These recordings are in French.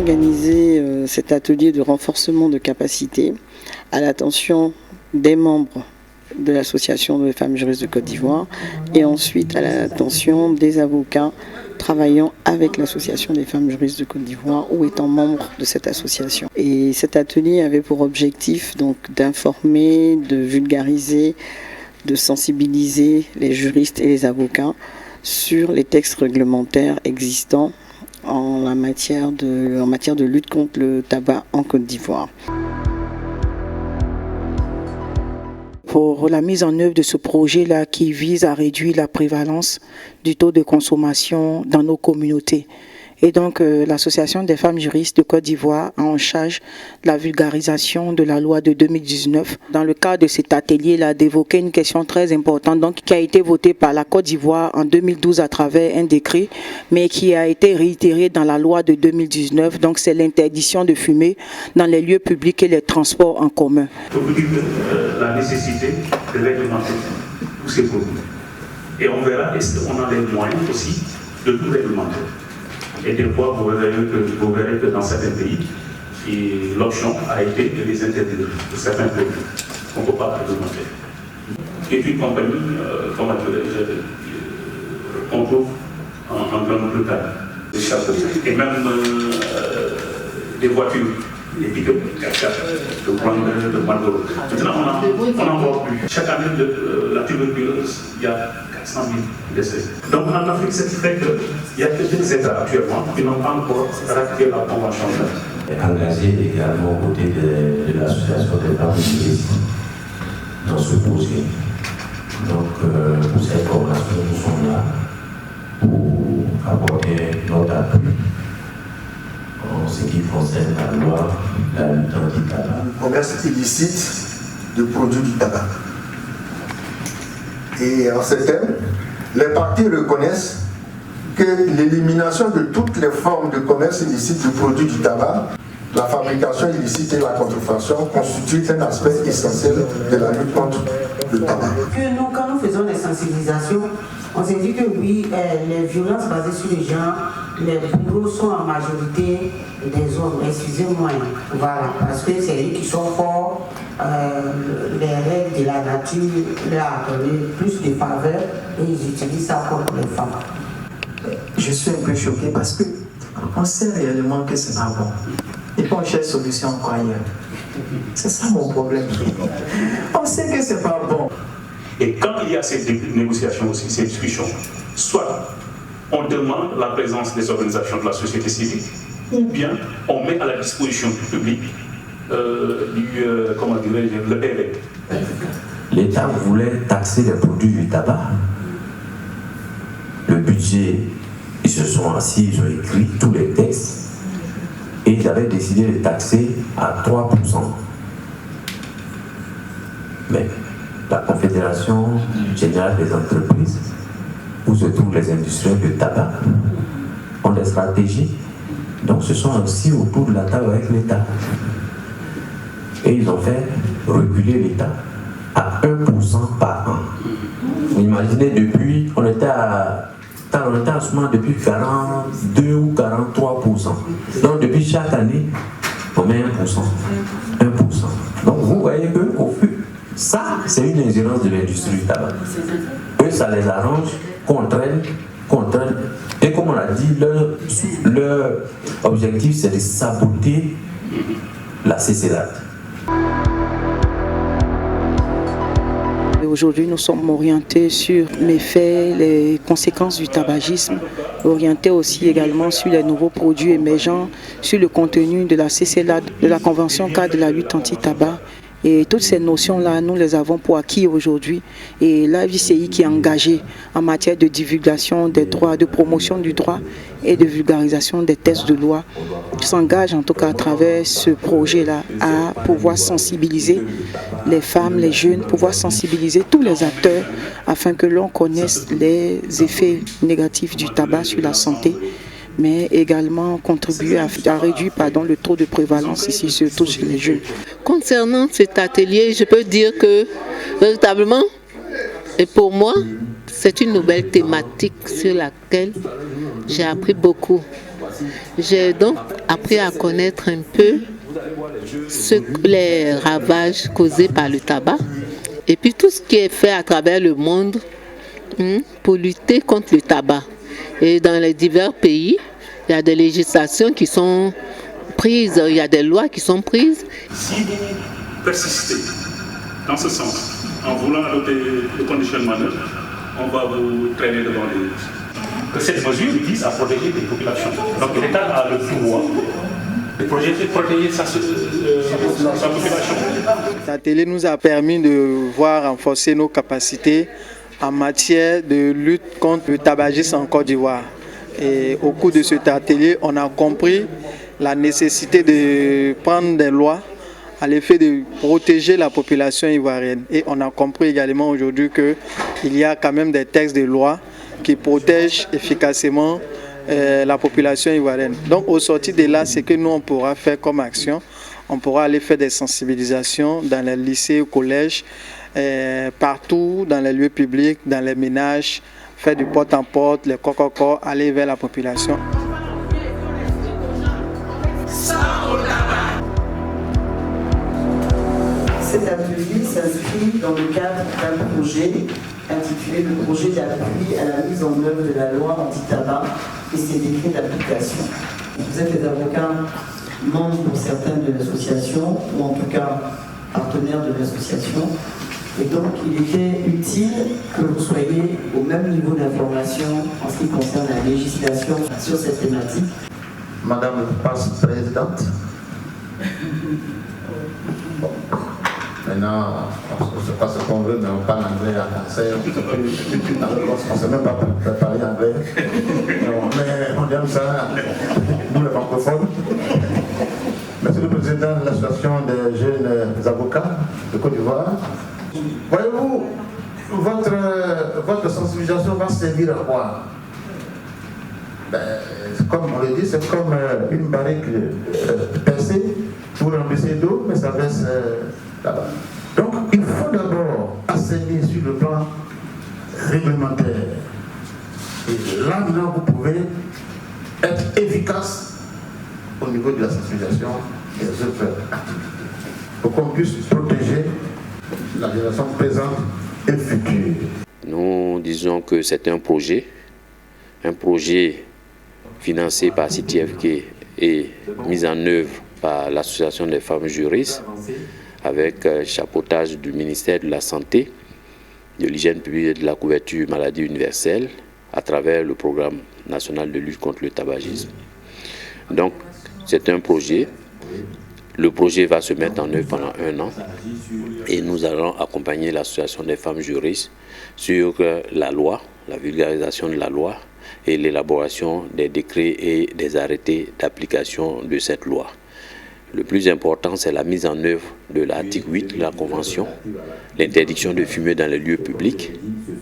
organisé cet atelier de renforcement de capacité à l'attention des membres de l'association des femmes juristes de Côte d'Ivoire et ensuite à l'attention des avocats travaillant avec l'association des femmes juristes de Côte d'Ivoire ou étant membres de cette association. Et cet atelier avait pour objectif donc d'informer, de vulgariser, de sensibiliser les juristes et les avocats sur les textes réglementaires existants en matière de lutte contre le tabac en Côte d'Ivoire. Pour la mise en œuvre de ce projet-là qui vise à réduire la prévalence du taux de consommation dans nos communautés. Et donc, l'Association des femmes juristes de Côte d'Ivoire a en charge la vulgarisation de la loi de 2019. Dans le cadre de cet atelier-là, d'évoquer une question très importante donc, qui a été votée par la Côte d'Ivoire en 2012 à travers un décret, mais qui a été réitérée dans la loi de 2019. Donc, c'est l'interdiction de fumer dans les lieux publics et les transports en commun. Pour vous dire la nécessité de réglementer tous ces produits. Et on verra, est-ce qu'on a les moyens aussi de tout réglementer. Et des fois, vous verrez que dans certains pays, l'option a été de les interdire pour certains produits qu'on ne peut pas réglementer. Et une compagnie, qu'on trouve en Grande-Bretagne, des chapeaux, et même des voitures, des pick-up, de Marlboro. Maintenant, on n'en voit plus. Chaque année, la tuberculose, il y a 400 000 décès. Donc en Afrique, c'est fait qu'il y a des États actuellement qui n'ont pas encore ratifié la Convention. Engagé également aux côtés de l'association des femmes juristes dans ce projet. Donc pour cette formation, nous sommes là pour apporter notre appui en ce qui concerne la loi, la lutte anti-tabac. Commerce illicite de produits du tabac. Et en ces termes, les parties reconnaissent que l'élimination de toutes les formes de commerce illicite de produits du tabac, la fabrication illicite et la contrefaçon constituent un aspect essentiel de la lutte contre le tabac. Nous, quand nous faisons des sensibilisations, on s'est dit que oui, les violences basées sur les gens, les bourreaux sont en majorité des hommes, excusez-moi, voilà, parce que c'est eux qui sont forts, les règles de la nature leur accordent plus de faveur et ils utilisent ça contre les femmes. Je suis un peu choquée parce qu'on sait réellement que c'est pas bon. Et puis on cherche solution encore ailleurs. C'est ça mon problème. On sait que c'est pas bon. Et quand il y a ces négociations aussi, ces discussions, soit on demande la présence des organisations de la société civile, ou bien on met à la disposition du public le PV. L'État voulait taxer les produits du tabac. Le budget, ils se sont assis, ils ont écrit tous les textes et ils avaient décidé de taxer à 3%. Mais la Confédération générale des entreprises, où se trouvent les industriels de tabac, ont des stratégies. Donc ce sont aussi autour de la table avec l'État. Et ils ont fait reculer l'État à 1% par an. Vous imaginez, depuis, on était en ce moment depuis 42 ou 43%. Donc depuis chaque année, on met 1%. 1%. Donc vous voyez que ça, c'est une ingérence de l'industrie du tabac. Eux, ça les arrange, contraignent. Et comme on l'a dit, leur objectif, c'est de saboter la CCDAT. Aujourd'hui, nous sommes orientés sur les faits, les conséquences du tabagisme, orientés aussi également sur les nouveaux produits émergents, sur le contenu de la CCLAD, de la Convention cadre de la lutte anti-tabac. Et toutes ces notions-là, nous les avons pour acquis aujourd'hui. Et la VCI qui est engagée en matière de divulgation des droits, de promotion du droit et de vulgarisation des textes de loi, s'engage en tout cas à travers ce projet-là à pouvoir sensibiliser les femmes, les jeunes, pouvoir sensibiliser tous les acteurs afin que l'on connaisse les effets négatifs du tabac sur la santé, mais également contribuer à réduire le taux de prévalence ici, surtout chez les jeunes. Concernant cet atelier, je peux dire que véritablement, et pour moi, c'est une nouvelle thématique sur laquelle j'ai appris beaucoup. J'ai donc appris à connaître un peu les ravages causés par le tabac et puis tout ce qui est fait à travers le monde pour lutter contre le tabac. Et dans les divers pays, il y a des législations qui sont prises, il y a des lois qui sont prises. Si vous persistez dans ce sens, en voulant adopter le conditionnement neutre, on va vous traîner devant les rues. Cette mesure vise à protéger les populations. Donc l'État a le pouvoir de protéger sa population. Cet atelier nous a permis de voir renforcer nos capacités en matière de lutte contre le tabagisme en Côte d'Ivoire. Et au cours de cet atelier, on a compris la nécessité de prendre des lois à l'effet de protéger la population ivoirienne. Et on a compris également aujourd'hui qu'il y a quand même des textes de loi qui protègent efficacement la population ivoirienne. Donc au sortir de là, ce que nous on pourra faire comme action, on pourra aller faire des sensibilisations dans les lycées, collèges, partout dans les lieux publics, dans les ménages, faire du porte-en-porte, les coq-coq, aller vers la population. Cet atelier s'inscrit dans le cadre d'un projet intitulé le projet d'appui à la mise en œuvre de la loi anti-tabac et ses décrets d'application. Vous êtes des avocats membres pour certaines de l'association, ou en tout cas partenaires de l'association, et donc il était utile que vous soyez au même niveau d'information en ce qui concerne la législation sur cette thématique. Madame la présidente. Maintenant, on ne sait pas ce qu'on veut, mais on parle anglais à cancer. On ne sait même pas parler anglais. Mais on aime ça, nous les francophones. Monsieur le Président de l'Association des jeunes avocats de Côte d'Ivoire, voyez-vous, votre sensibilisation va servir à quoi? Comme on le dit, c'est comme une barrique percée pour remplacer d'eau, mais ça verse là-bas. Donc il faut d'abord assainir sur le plan réglementaire. Et là maintenant vous pouvez être efficace au niveau de la sensibilisation des autres activités pour qu'on puisse protéger la génération présente et future. Nous disons que c'est un projet financé par CTFK et mis en œuvre par l'Association des femmes juristes avec chapeautage du ministère de la Santé, de l'hygiène publique et de la couverture maladie universelle à travers le programme national de lutte contre le tabagisme. Donc c'est un projet. Le projet va se mettre en œuvre pendant 1 an et nous allons accompagner l'Association des femmes juristes sur la loi, la vulgarisation de la loi et l'élaboration des décrets et des arrêtés d'application de cette loi. Le plus important, c'est la mise en œuvre de l'article 8 de la Convention, l'interdiction de fumer dans les lieux publics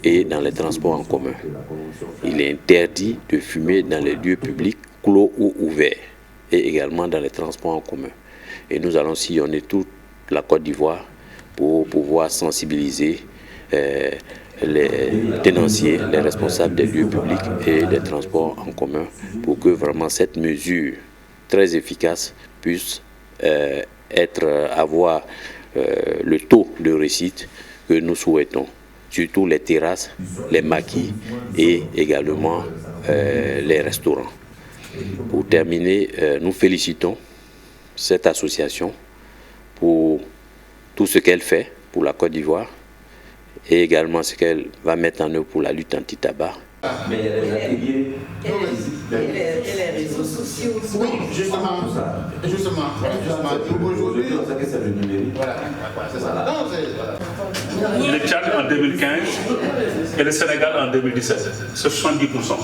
et dans les transports en commun. Il est interdit de fumer dans les lieux publics clos ou ouverts et également dans les transports en commun. Et nous allons sillonner toute la Côte d'Ivoire pour pouvoir sensibiliser les tenanciers, les responsables des lieux publics et des transports en commun pour que vraiment cette mesure très efficace puisse avoir le taux de réussite que nous souhaitons, surtout les terrasses, les maquis et également les restaurants. Pour terminer, nous félicitons cette association pour tout ce qu'elle fait pour la Côte d'Ivoire et également ce qu'elle va mettre en œuvre pour la lutte anti-tabac. Mais il y a des ateliers et les réseaux sociaux. Oui, justement. Aujourd'hui, c'est le numérique. voilà, c'est ça. Le Tchad en 2015 et le Sénégal en 2017, c'est 70%.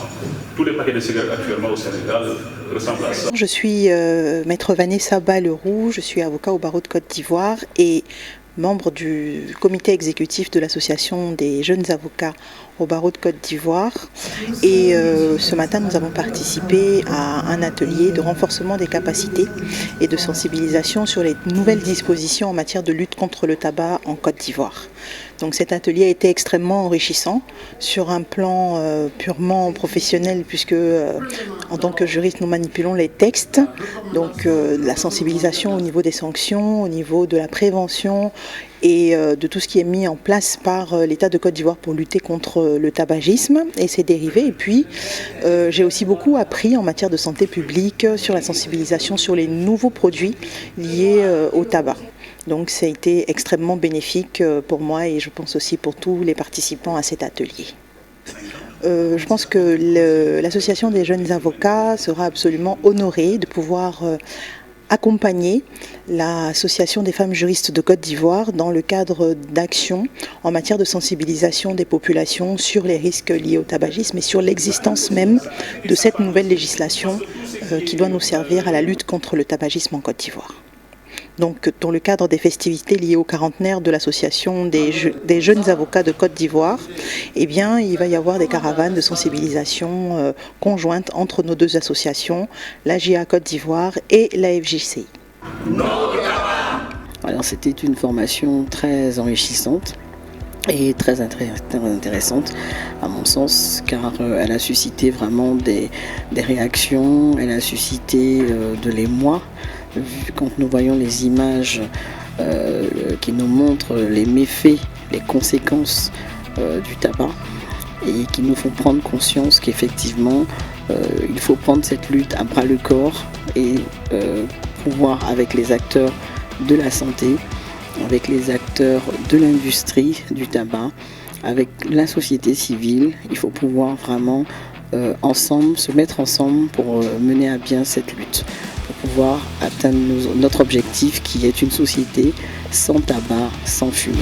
Tous les paquets de cigarettes actuellement au Sénégal ressemblent à ça. Je suis maître Vanessa Balleroux, je suis avocat au barreau de Côte d'Ivoire et membre du comité exécutif de l'association des jeunes avocats au barreau de Côte d'Ivoire. Et ce matin, nous avons participé à un atelier de renforcement des capacités et de sensibilisation sur les nouvelles dispositions en matière de lutte contre le tabac en Côte d'Ivoire. Donc cet atelier a été extrêmement enrichissant sur un plan purement professionnel, puisque en tant que juriste nous manipulons les textes, donc la sensibilisation au niveau des sanctions, au niveau de la prévention et de tout ce qui est mis en place par l'État de Côte d'Ivoire pour lutter contre le tabagisme et ses dérivés. Et puis j'ai aussi beaucoup appris en matière de santé publique sur la sensibilisation sur les nouveaux produits liés au tabac. Donc ça a été extrêmement bénéfique pour moi et je pense aussi pour tous les participants à cet atelier. Je pense que l'association des jeunes avocats sera absolument honorée de pouvoir accompagner l'Association des femmes juristes de Côte d'Ivoire dans le cadre d'actions en matière de sensibilisation des populations sur les risques liés au tabagisme et sur l'existence même de cette nouvelle législation qui doit nous servir à la lutte contre le tabagisme en Côte d'Ivoire. Donc, dans le cadre des festivités liées au quarantenaire de l'association des jeunes avocats de Côte d'Ivoire, eh bien, il va y avoir des caravanes de sensibilisation conjointes entre nos deux associations, l'AJA Côte d'Ivoire et la FJCI. Alors, c'était une formation très enrichissante et très intéressante à mon sens, car elle a suscité vraiment des réactions, elle a suscité de l'émoi. Quand nous voyons les images qui nous montrent les méfaits, les conséquences du tabac et qui nous font prendre conscience qu'effectivement il faut prendre cette lutte à bras le corps et pouvoir, avec les acteurs de la santé, avec les acteurs de l'industrie du tabac, avec la société civile, il faut pouvoir vraiment ensemble, se mettre ensemble pour mener à bien cette lutte, pour pouvoir atteindre notre objectif qui est une société sans tabac, sans fumée.